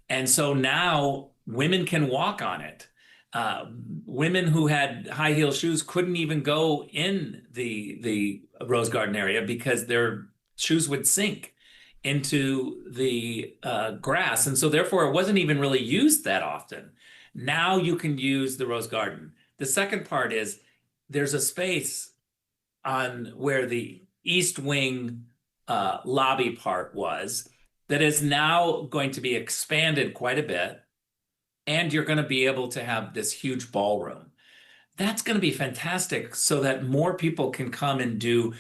And so now women can walk on it. Women who had high heel shoes couldn't even go in the Rose Garden area because their shoes would sink into the grass. And so therefore it wasn't even really used that often. Now you can use the Rose Garden. The second part is there's a space on where the East Wing lobby part was that is now going to be expanded quite a bit. And you're going to be able to have this huge ballroom. That's going to be fantastic so that more people can come and do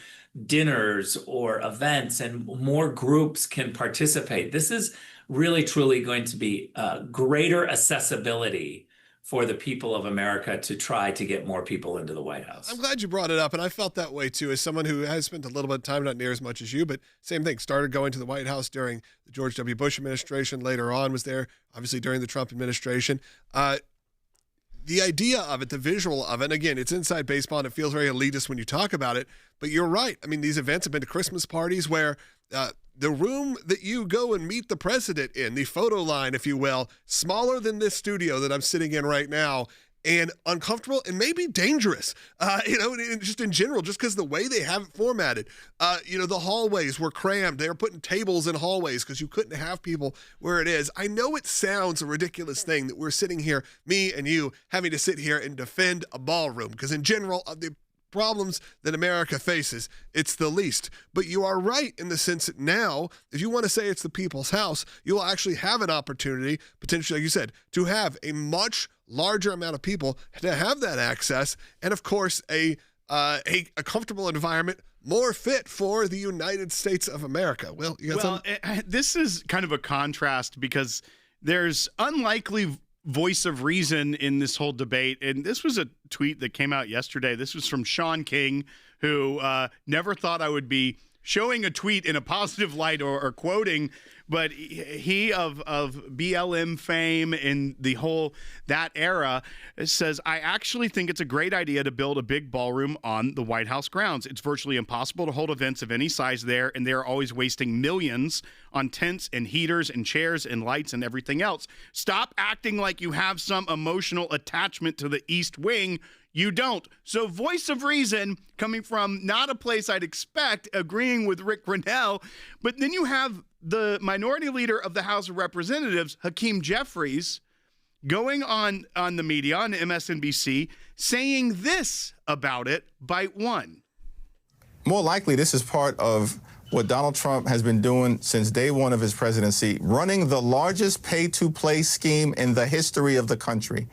dinners or events and more groups can participate. This is really, truly going to be greater accessibility for the people of America to try to get more people into the White House. I'm glad you brought it up, and I felt that way too, as someone who has spent a little bit of time, not near as much as you, but same thing, started going to the White House during the George W. Bush administration, later on was there, obviously during the Trump administration. The idea of it, the visual of it, and again, it's inside baseball and it feels very elitist when you talk about it, but you're right. I mean, these events have been to Christmas parties where the room that you go and meet the president in, the photo line, if you will, smaller than this studio that I'm sitting in right now, and uncomfortable and maybe dangerous, just in general, just because the way they have it formatted. The hallways were crammed. They were putting tables in hallways because you couldn't have people where it is. I know it sounds a ridiculous thing that we're sitting here, me and you, having to sit here and defend a ballroom, because in general, of the problems that America faces, it's the least. But you are right in the sense that now, if you want to say it's the people's house, you will actually have an opportunity, potentially, like you said, to have a much larger amount of people to have that access, and of course, a comfortable environment more fit for the United States of America. Well, this is kind of a contrast because there's unlikely voice of reason in this whole debate. And this was a tweet that came out yesterday. This was from Sean King, who never thought I would be showing a tweet in a positive light or quoting, but he of BLM fame in the whole that era says, I actually think it's a great idea to build a big ballroom on the White House grounds. It's virtually impossible to hold events of any size there, and they're always wasting millions on tents and heaters and chairs and lights and everything else. Stop acting like you have some emotional attachment to the East Wing. You don't. So voice of reason coming from not a place I'd expect, agreeing with Rick Grenell, but then you have the minority leader of the House of Representatives, Hakeem Jeffries, going on the media, on MSNBC, saying this about it, bite one. More likely, this is part of what Donald Trump has been doing since day one of his presidency, running the largest pay-to-play scheme in the history of the country,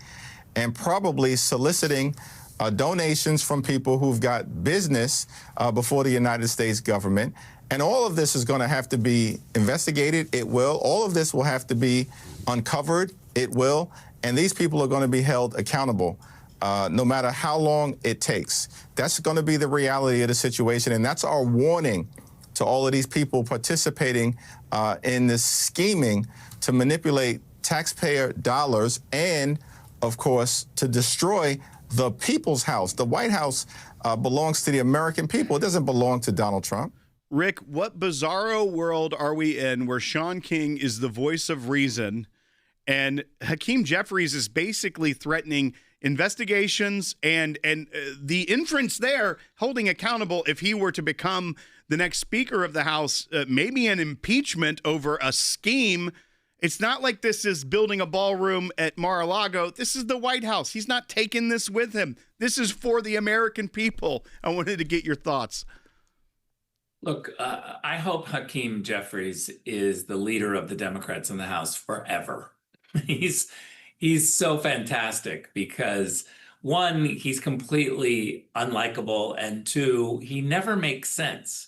and probably soliciting donations from people who've got business before the United States government. And all of this is going to have to be investigated. It will. All of this will have to be uncovered. It will. And these people are going to be held accountable, no matter how long it takes. That's going to be the reality of the situation. And that's our warning to all of these people participating in this scheming to manipulate taxpayer dollars and, of course, to destroy the people's house. The White House belongs to the American people. It doesn't belong to Donald Trump. Rick, what bizarro world are we in where Sean King is the voice of reason and Hakeem Jeffries is basically threatening investigations and the inference there, holding accountable if he were to become the next Speaker of the House, maybe an impeachment over a scheme. It's not like this is building a ballroom at Mar-a-Lago. This is the White House. He's not taking this with him. This is for the American people. I wanted to get your thoughts. Look, I hope Hakeem Jeffries is the leader of the Democrats in the House forever. He's so fantastic because, one, he's completely unlikable, and two, he never makes sense.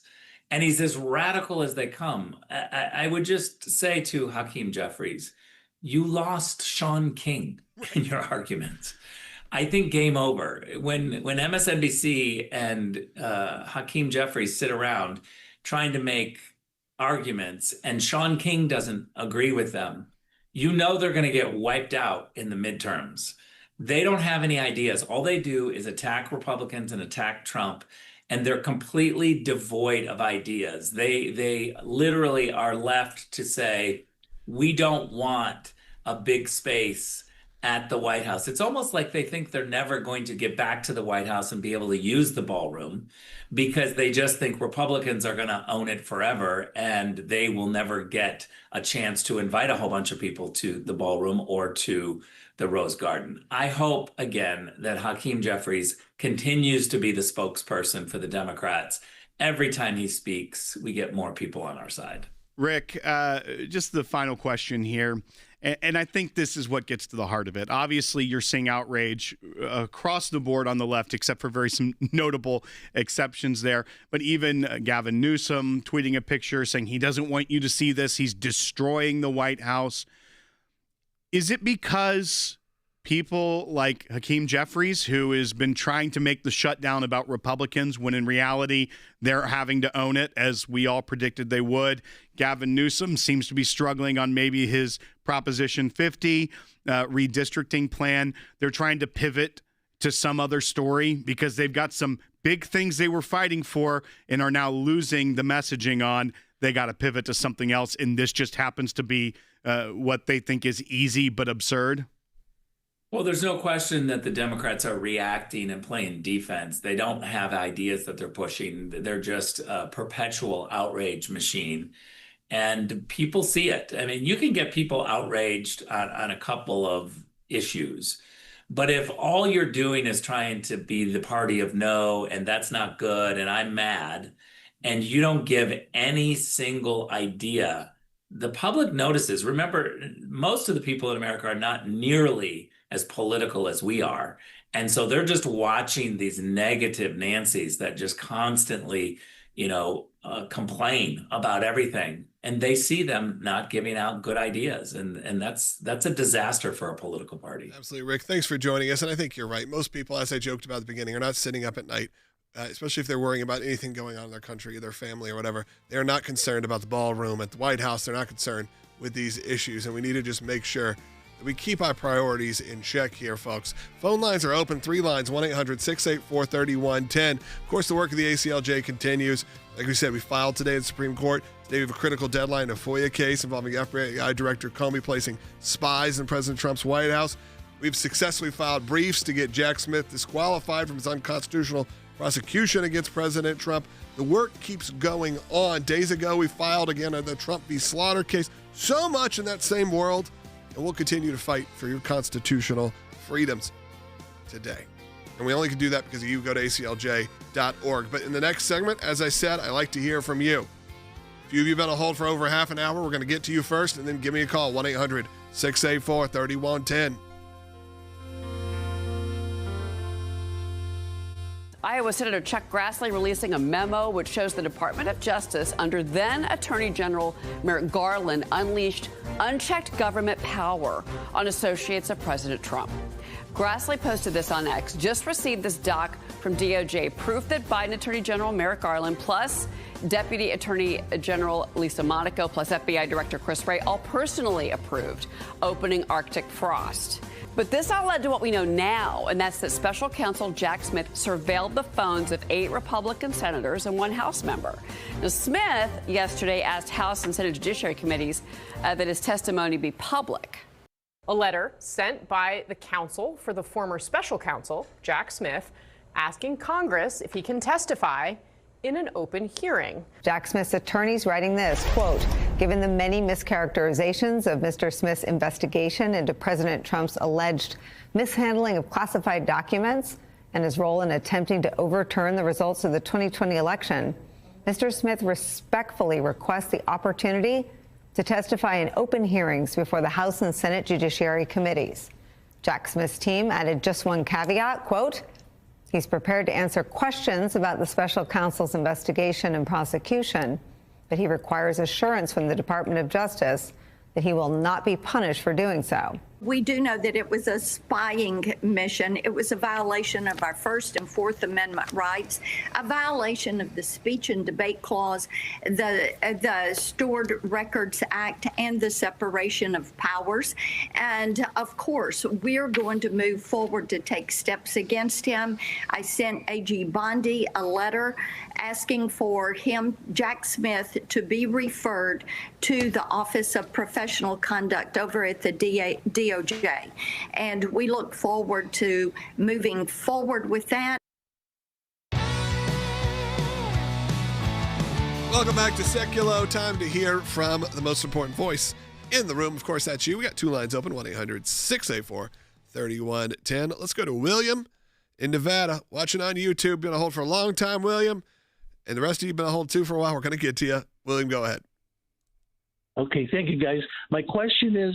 And he's as radical as they come. I would just say to Hakeem Jeffries, You lost Sean King in your arguments. I think game over. When MSNBC and Hakeem Jeffries sit around trying to make arguments and Sean King doesn't agree with them, you know they're going to get wiped out in the midterms. They don't have any ideas. All they do is attack Republicans and attack Trump, and they're completely devoid of ideas. They literally are left to say, we don't want a big space at the White House. It's almost like they think they're never going to get back to the White House and be able to use the ballroom because they just think Republicans are going to own it forever and they will never get a chance to invite a whole bunch of people to the ballroom or to the Rose Garden. I hope, again, that Hakeem Jeffries continues to be the spokesperson for the Democrats. Every time he speaks, we get more people on our side. Rick, just the final question here. And I think this is what gets to the heart of it. Obviously, you're seeing outrage across the board on the left, except for some notable exceptions there. But even Gavin Newsom tweeting a picture saying he doesn't want you to see this. He's destroying the White House. Is it because people like Hakeem Jeffries, who has been trying to make the shutdown about Republicans when in reality they're having to own it, as we all predicted they would? Gavin Newsom seems to be struggling on maybe his Proposition 50 redistricting plan. They're trying to pivot to some other story because they've got some big things they were fighting for and are now losing the messaging on. They got to pivot to something else, and this just happens to be what they think is easy but absurd. Well, there's no question that the Democrats are reacting and playing defense. They don't have ideas that they're pushing. They're just a perpetual outrage machine. And people see it. I mean, you can get people outraged on a couple of issues. But if all you're doing is trying to be the party of no, and that's not good, and I'm mad, and you don't give any single idea, the public notices. Remember, most of the people in America are not nearly as political as we are. And so they're just watching these negative Nancys that just constantly, complain about everything. And they see them not giving out good ideas. And that's a disaster for a political party. Absolutely, Rick. Thanks for joining us. And I think you're right. Most people, as I joked about at the beginning, are not sitting up at night, especially if they're worrying about anything going on in their country or their family or whatever. They're not concerned about the ballroom at the White House. They're not concerned with these issues. And we need to just make sure that we keep our priorities in check here, folks. Phone lines are open, 3 lines, 1-800-684-3110. Of course, the work of the ACLJ continues. Like we said, we filed today at the Supreme Court. Today we have a critical deadline, a FOIA case involving FBI Director Comey placing spies in President Trump's White House. We've successfully filed briefs to get Jack Smith disqualified from his unconstitutional prosecution against President Trump. The work keeps going on. Days ago, we filed again on the Trump v. Slaughter case. So much in that same world. And we'll continue to fight for your constitutional freedoms today. And we only can do that because you go to aclj.org. But in the next segment, as I said, I like to hear from you. If you've been on hold for over half an hour, we're going to get to you first, and then give me a call, 1-800-684-3110. Iowa Senator Chuck Grassley releasing a memo which shows the Department of Justice under then Attorney General Merrick Garland unleashed unchecked government power on associates of President Trump. Grassley posted this on X. Just received this doc from DOJ, proof that Biden Attorney General Merrick Garland plus Deputy Attorney General Lisa Monaco plus FBI Director Chris Wray all personally approved opening Arctic frost. But this all led to what we know now, and that's that Special Counsel Jack Smith surveilled the phones of 8 Republican senators and 1 House member. Now, Smith yesterday asked House and Senate Judiciary Committees that his testimony be public. A letter sent by the counsel for the former Special Counsel, Jack Smith, asking Congress if he can testify in an open hearing. Jack Smith's attorneys writing this, quote, given the many mischaracterizations of Mr. Smith's investigation into President Trump's alleged mishandling of classified documents and his role in attempting to overturn the results of the 2020 election, Mr. Smith respectfully requests the opportunity to testify in open hearings before the House and Senate Judiciary Committees. Jack Smith's team added just one caveat, quote, he's prepared to answer questions about the special counsel's investigation and prosecution, but he requires assurance from the Department of Justice that he will not be punished for doing so. We do know that it was a spying mission. It was a violation of our First and Fourth Amendment rights, a violation of the Speech and Debate Clause, the Stored Records Act, and the separation of powers. And of course, we're going to move forward to take steps against him. I sent AG Bondi a letter asking for him, Jack Smith, to be referred to the Office of Professional Conduct over at the DOJ. And we look forward to moving forward with that. Welcome back to Sekulow. Time to hear from the most important voice in the room. Of course, that's you. We got two lines open, 1-800-684-3110. Let's go to William in Nevada, watching on YouTube. Been on hold for a long time, William. And the rest of you have been on hold too for a while. We're going to get to you. William, go ahead. Okay, thank you, guys. My question is,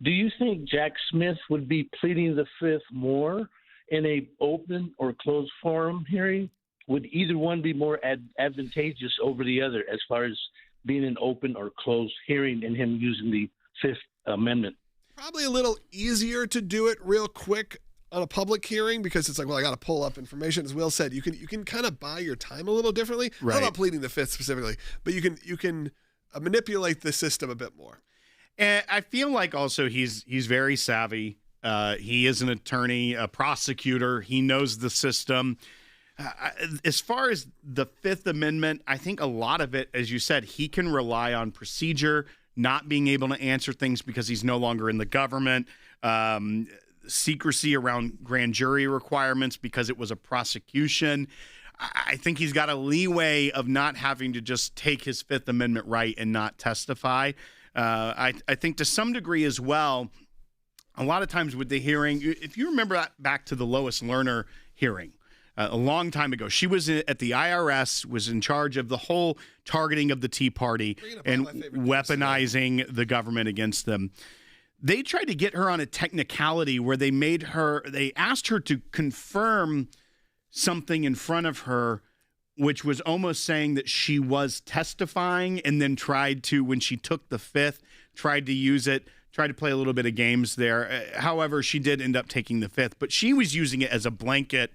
do you think Jack Smith would be pleading the fifth more in a open or closed forum hearing? Would either one be more advantageous over the other as far as being an open or closed hearing and him using the Fifth Amendment? Probably a little easier to do it real quick on a public hearing because it's like, well, I got to pull up information. As Will said, you can kind of buy your time a little differently. Right. I'm not pleading the fifth specifically, but you can manipulate the system a bit more. And I feel like also he's very savvy. He is an attorney, a prosecutor. He knows the system. As far as the Fifth Amendment, I think a lot of it, as you said, he can rely on procedure, not being able to answer things because he's no longer in the government, secrecy around grand jury requirements because it was a prosecution. I think he's got a leeway of not having to just take his Fifth Amendment right and not testify. I think to some degree as well, a lot of times with the hearing, if you remember back to the Lois Lerner hearing a long time ago, she was at the IRS, was in charge of the whole targeting of the Tea Party and weaponizing the government against them. They tried to get her on a technicality where they asked her to confirm something in front of her, which was almost saying that she was testifying, and then tried to, when she took the fifth, tried to use it, tried to play a little bit of games there. However, she did end up taking the fifth, but she was using it as a blanket.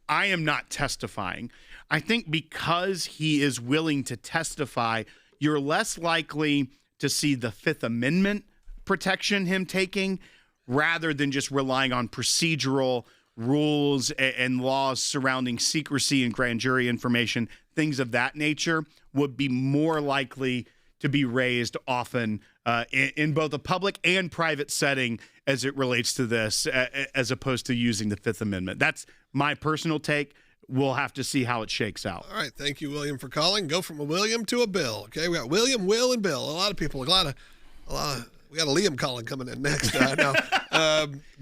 I am not testifying. I think because he is willing to testify, you're less likely to see the Fifth Amendment protection him taking rather than just relying on procedural rules and laws surrounding secrecy and grand jury information. Things of that nature would be more likely to be raised often in both a public and private setting as it relates to this, as opposed to using the Fifth Amendment. That's my personal take. We'll have to see how it shakes out. All right. Thank you, William, for calling. Go from a William to a Bill. Okay. We got William, Will, and Bill. A lot of people, we got a Liam calling coming in next.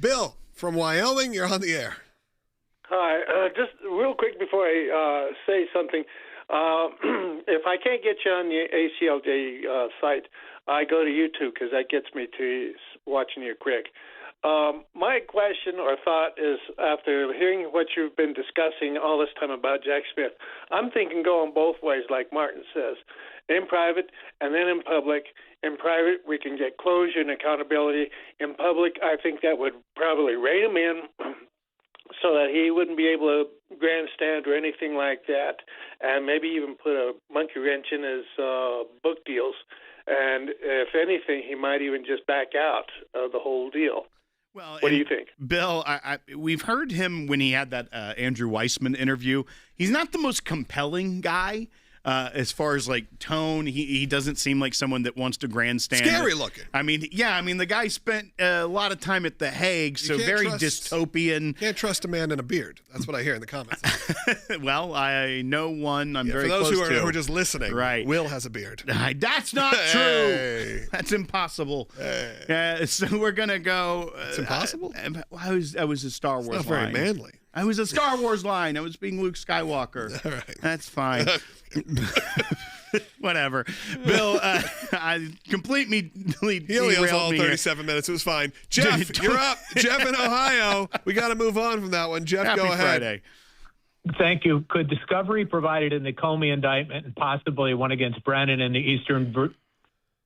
Bill from Wyoming, you're on the air. Hi. Just real quick before I say something. If I can't get you on the ACLJ site, I go to YouTube because that gets me to watching you quick. My question or thought is, after hearing what you've been discussing all this time about Jack Smith, I'm thinking going both ways, like Martin says, in private and then in public. In private, we can get closure and accountability. In public, I think that would probably rein him in so that he wouldn't be able to grandstand or anything like that, and maybe even put a monkey wrench in his book deals. And if anything, he might even just back out of the whole deal. Well, what do you think? Bill, we've heard him when he had that Andrew Weissman interview. He's not the most compelling guy as far as like tone. He doesn't seem like someone that wants to grandstand. Scary looking. I mean, the guy spent a lot of time at The Hague, so very dystopian. Can't trust a man in a beard. That's what I hear in the comments. Well, I know one I'm very close to. For those who are just listening, right. Will has a beard. That's not true. That's impossible. So we're going to go. It's impossible? I was a Star Wars line. Not very manly. I was a Star Wars line. I was being Luke Skywalker. All right. That's fine. Whatever. Bill, I completely He only has all me 37 minutes. It was fine. Jeff, you're up. Jeff in Ohio. We got to move on from that one. Jeff, Happy go ahead. Friday. Thank you. Could discovery provided in the Comey indictment and possibly one against Brennan in the Eastern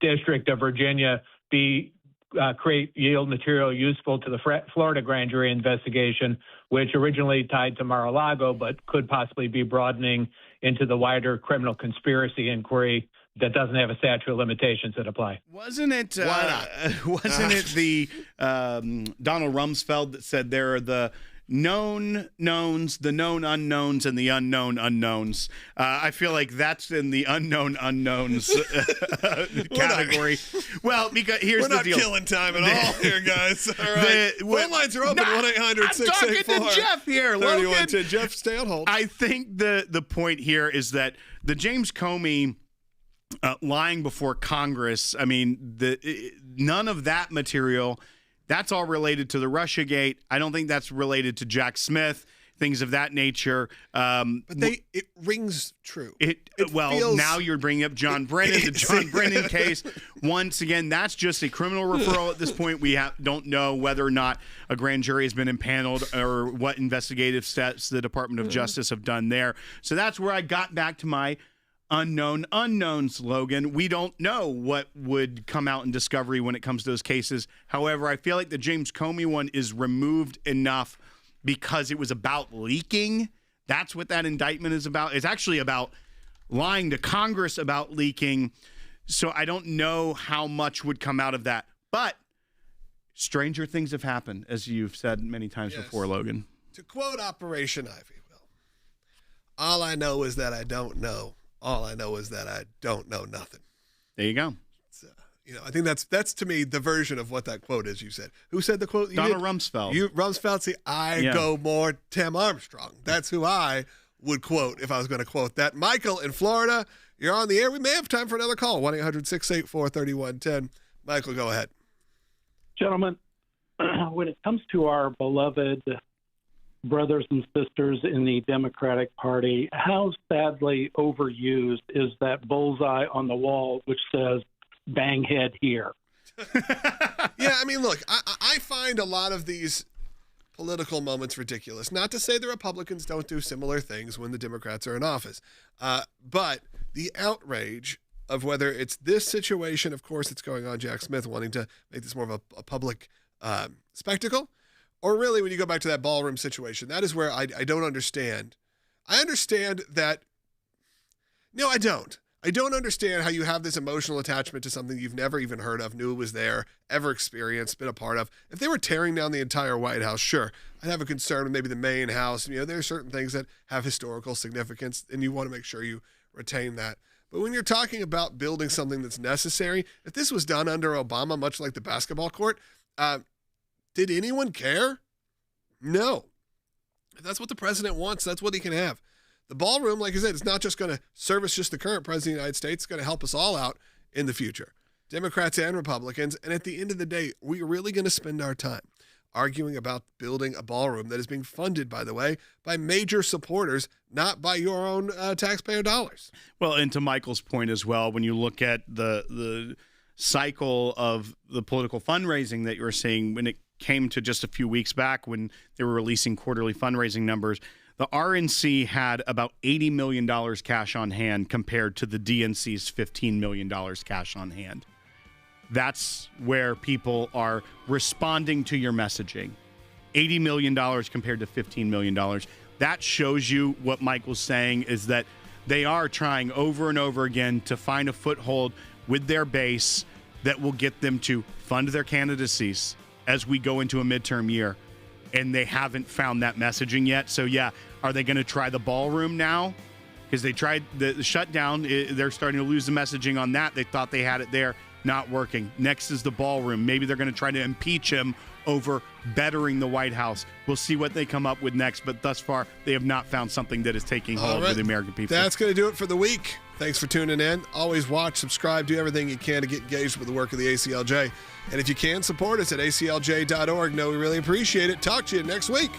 District of Virginia yield material useful to the Florida grand jury investigation, which originally tied to Mar-a-Lago, but could possibly be broadening into the wider criminal conspiracy inquiry that doesn't have a statute of limitations that apply. Wasn't it the Donald Rumsfeld that said there are the known knowns, the known unknowns, and the unknown unknowns? I feel like that's in the unknown unknowns category. Well, because here's We're the not deal. killing time at all here, guys. All right. Phone lines are open, 1-800-684. I'm talking to Jeff here, Logan. Jeff, stay on hold. I think the point here is that the James Comey lying before Congress, I mean, none of that material, that's all related to the Russiagate. I don't think that's related to Jack Smith, things of that nature. But it rings true. Now you're bringing up John Brennan, the John Brennan case. Once again, that's just a criminal referral at this point. We don't know whether or not a grand jury has been impaneled or what investigative steps the Department of Justice have done there. So that's where I got back to my unknown unknowns, Logan. We don't know what would come out in discovery when it comes to those cases. However, I feel like the James Comey one is removed enough because it was about leaking. That's what that indictment is about. It's actually about lying to Congress about leaking. So I don't know how much would come out of that. But stranger things have happened, as you've said many times before, Logan. To quote Operation Ivy, all I know is that I don't know. All I know is that I don't know nothing. There you go. So, I think that's to me the version of what that quote is. You said. Who said the quote? Donald Rumsfeld. Rumsfeld. See, I go more Tim Armstrong. That's who I would quote if I was going to quote that. Michael in Florida, you're on the air. We may have time for another call. 1-800-684-3110. Michael, go ahead. Gentlemen, when it comes to our beloved brothers and sisters in the Democratic Party, how sadly overused is that bullseye on the wall which says bang head here? Yeah, I mean, look, I find a lot of these political moments ridiculous. Not to say the Republicans don't do similar things when the Democrats are in office, but the outrage of whether it's this situation, of course, it's going on, Jack Smith wanting to make this more of a public spectacle, or really, when you go back to that ballroom situation, that is where I don't understand. I understand that. No, I don't. I don't understand how you have this emotional attachment to something you've never even heard of, knew it was there, ever experienced, been a part of. If they were tearing down the entire White House, sure, I'd have a concern with maybe the main house. There are certain things that have historical significance, and you want to make sure you retain that. But when you're talking about building something that's necessary, if this was done under Obama, much like the basketball court, did anyone care? No. If that's what the president wants, that's what he can have. The ballroom, like I said, it's not just going to service just the current president of the United States. It's going to help us all out in the future, Democrats and Republicans. And at the end of the day, we're really going to spend our time arguing about building a ballroom that is being funded, by the way, by major supporters, not by your own taxpayer dollars. Well, and to Michael's point as well, when you look at the cycle of the political fundraising that you're seeing, when it came to just a few weeks back when they were releasing quarterly fundraising numbers, the RNC had about $80 million cash on hand compared to the DNC's $15 million cash on hand. That's where people are responding to your messaging. $80 million compared to $15 million. That shows you what Michael's saying is that they are trying over and over again to find a foothold with their base that will get them to fund their candidacies as we go into a midterm year. And they haven't found that messaging yet. So, yeah, are they going to try the ballroom now? Because they tried the shutdown. They're starting to lose the messaging on that. They thought they had it there. Not working. Next is the ballroom. Maybe they're going to try to impeach him over bettering the White House. We'll see what they come up with next. But thus far, they have not found something that is taking hold with the American people. That's going to do it for the week. Thanks for tuning in. Always watch, subscribe, do everything you can to get engaged with the work of the ACLJ. And if you can, support us at aclj.org. No, we really appreciate it. Talk to you next week.